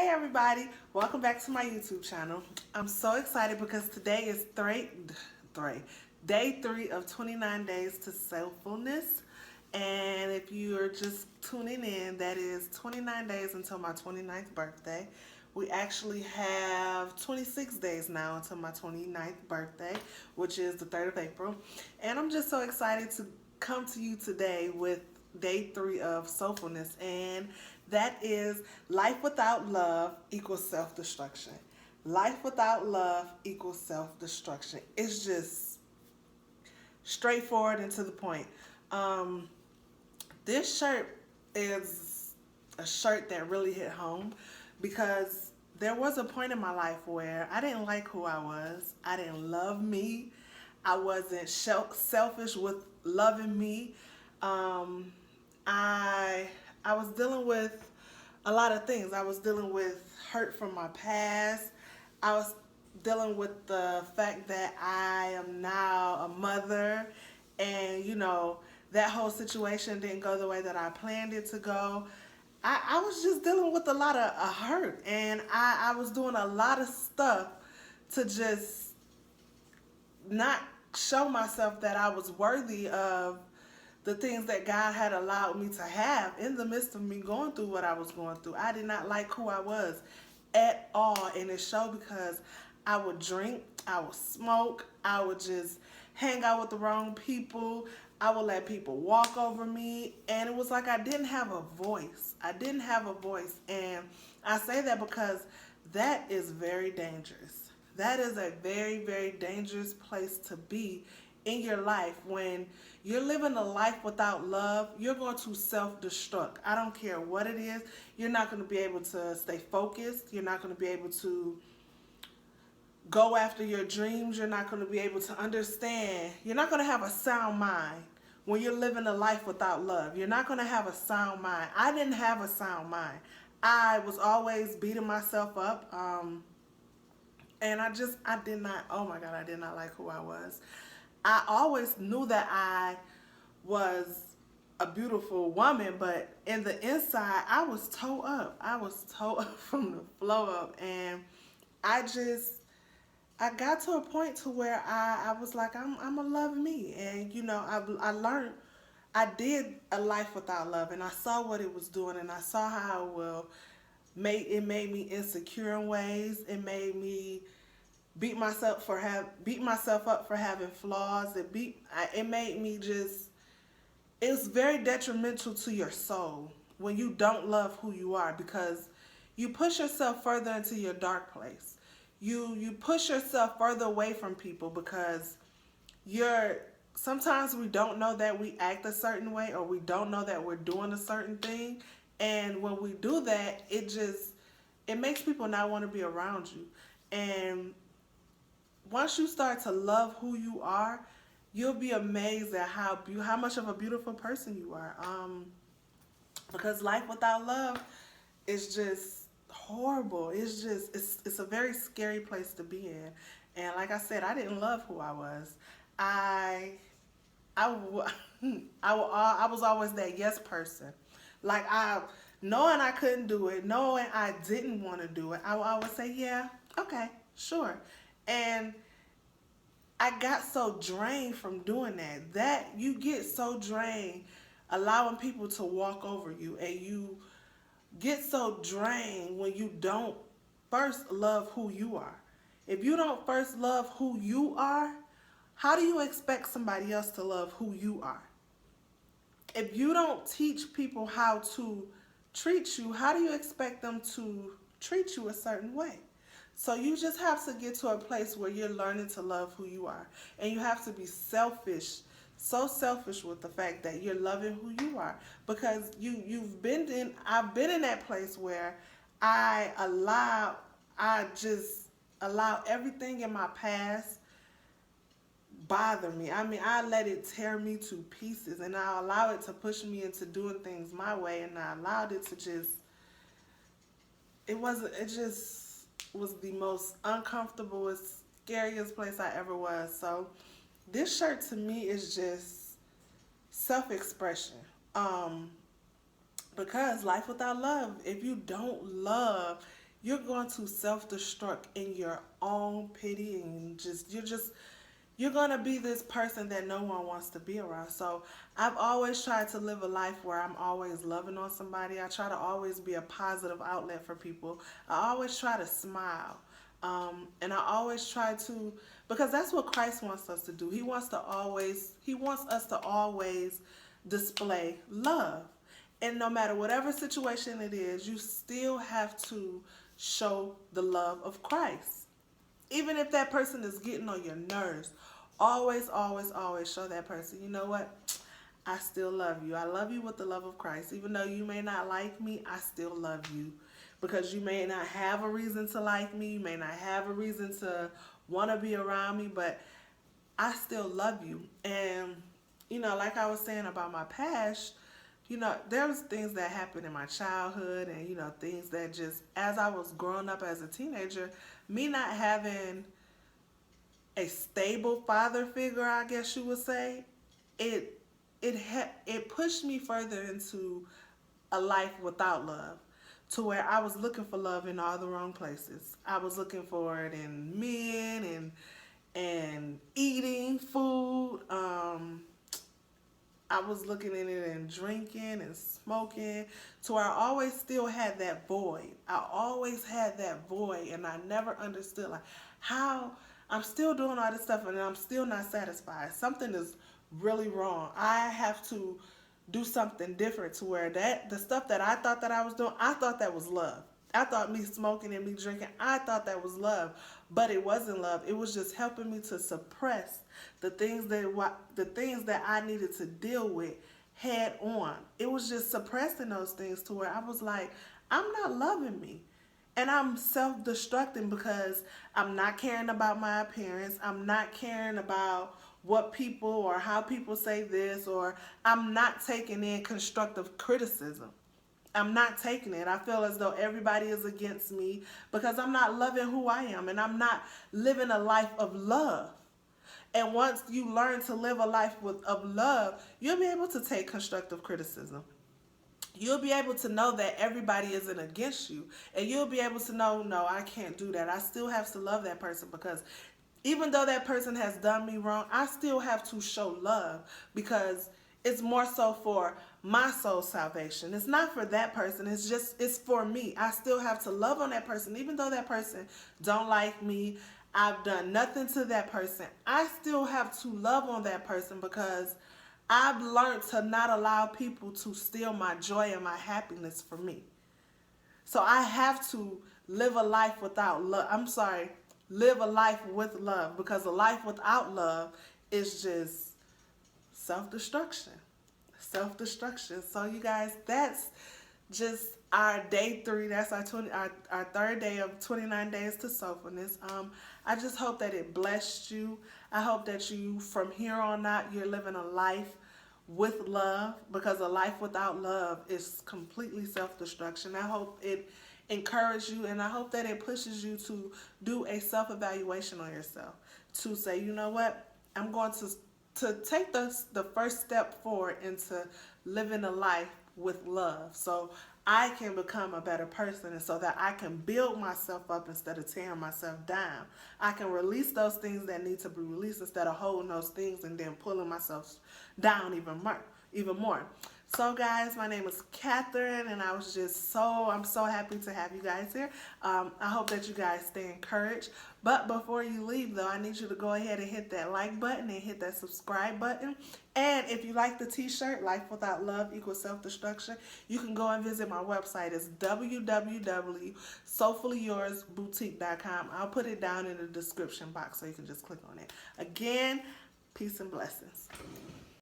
Hey everybody, welcome back to my YouTube channel. I'm so excited because today is day three of 29 days to soulfulness. And if you're just tuning in, that is 29 days until my 29th birthday. We actually have 26 days now until my 29th birthday, which is the 3rd of April. And I'm just so excited to come to you today with day three of soulfulness, and that is life without love equals self-destruction. Life without love equals self-destruction. It's just straightforward and to the point. Um, this shirt is a shirt that really hit home because there was a point in my life where I didn't like who I was. I didn't love me. I wasn't selfish with loving me. Um, I was dealing with a lot of things. I was dealing with hurt from my past. I was dealing with the fact that I am now a mother, and that whole situation didn't go the way that I planned it to go. I was just dealing with a lot of hurt, and I was doing a lot of stuff to just not show myself that I was worthy of the things that God had allowed me to have in the midst of me going through what I was going through. I did not like who I was at all, and it showed because I would drink, I would smoke, I would just hang out with the wrong people. I would let people walk over me, and it was like I didn't have a voice. I didn't have a voice, and I say that because that is very dangerous. That is a very, very dangerous place to be in your life. When you're living a life without love, you're going to self-destruct. I don't care what it is. You're not going to be able to stay focused. You're not going to be able to go after your dreams. You're not going to be able to understand. You're not going to have a sound mind when you're living a life without love. You're not going to have a sound mind. I didn't have a sound mind. I was always beating myself up. And I did not, oh my God, I did not like who I was. I always knew that I was a beautiful woman, but in the inside, I was toe up. I was toe up from the flow up. And I got to a point to where I was like, I'm going to love me. And, I learned, I did a life without love, and I saw what it was doing, and I saw how it made me insecure in ways. It made me beat myself up for having flaws. It made me just, it's very detrimental to your soul when you don't love who you are, because you push yourself further into your dark place. You push yourself further away from people because sometimes we don't know that we act a certain way, or we don't know that we're doing a certain thing. And when we do that, it makes people not want to be around you. And once you start to love who you are, you'll be amazed at how much of a beautiful person you are. Because life without love is just horrible. It's a very scary place to be in. And like I said, I didn't love who I was. I was always that yes person. Like, knowing I couldn't do it, knowing I didn't want to do it, I would always say, yeah, okay, sure. And I got so drained from doing that. That you get so drained allowing people to walk over you, and you get so drained when you don't first love who you are. If you don't first love who you are, how do you expect somebody else to love who you are? If you don't teach people how to treat you, how do you expect them to treat you a certain way? So you just have to get to a place where you're learning to love who you are. And you have to be selfish, so selfish with the fact that you're loving who you are. Because I've been in that place where I just allow everything in my past bother me. I mean, I let it tear me to pieces, and I allow it to push me into doing things my way, and I allowed it to it just was the most uncomfortable, scariest place I ever was. So this shirt to me is just self-expression. Because life without love, if you don't love, you're going to self-destruct in your own pity, and you're going to be this person that no one wants to be around. So I've always tried to live a life where I'm always loving on somebody. I try to always be a positive outlet for people. I always try to smile. And I always try to, because that's what Christ wants us to do. He wants us to always display love. And no matter whatever situation it is, you still have to show the love of Christ. Even if that person is getting on your nerves, always, always, always show that person, you know what? I still love you. I love you with the love of Christ. Even though you may not like me, I still love you. Because you may not have a reason to like me, you may not have a reason to want to be around me, but I still love you. And, like I was saying about my past, there was things that happened in my childhood, and, things that just, as I was growing up as a teenager, me not having a stable father figure, I guess you would say, it pushed me further into a life without love, to where I was looking for love in all the wrong places. I was looking for it in men and eating food. I was looking at it in drinking and smoking, to where I always still had that void. I always had that void, and I never understood like how I'm still doing all this stuff and I'm still not satisfied. Something is really wrong. I have to do something different, to where the stuff that I thought that I was doing, I thought that was love. I thought me smoking and me drinking, I thought that was love, but it wasn't love. It was just helping me to suppress the things that I needed to deal with head on. It was just suppressing those things, to where I was like, I'm not loving me. And I'm self-destructing because I'm not caring about my appearance. I'm not caring about what people or how people say this, or I'm not taking in constructive criticism. I'm not taking it. I feel as though everybody is against me because I'm not loving who I am, and I'm not living a life of love. And once you learn to live a life of love, you'll be able to take constructive criticism. You'll be able to know that everybody isn't against you. And you'll be able to know, no, I can't do that. I still have to love that person, because even though that person has done me wrong, I still have to show love, because it's more so for my soul's salvation. It's not for that person. It's for me. I still have to love on that person. Even though that person don't like me, I've done nothing to that person, I still have to love on that person, because I've learned to not allow people to steal my joy and my happiness from me. So I have to live a life without love. Live a life with love, because a life without love is just self-destruction. Self-destruction. So you guys, that's just our day 3. That's our third day of 29 days to soulfulness. I just hope that it blessed you. I hope that you, from here on out, you're living a life with love, because a life without love is completely self-destruction. I hope it encourages you, and I hope that it pushes you to do a self-evaluation on yourself, to say, you know what, I'm going to take the first step forward into living a life with love, so I can become a better person, and so that I can build myself up instead of tearing myself down. I can release those things that need to be released, instead of holding those things and then pulling myself down even more. So guys, my name is Catherine, and I'm so happy to have you guys here. I hope that you guys stay encouraged. But before you leave though, I need you to go ahead and hit that like button and hit that subscribe button. And if you like the t-shirt, Life Without Love Equals Self-Destruction, you can go and visit my website. It's www.soulfullyoursboutique.com. I'll put it down in the description box so you can just click on it. Again, peace and blessings.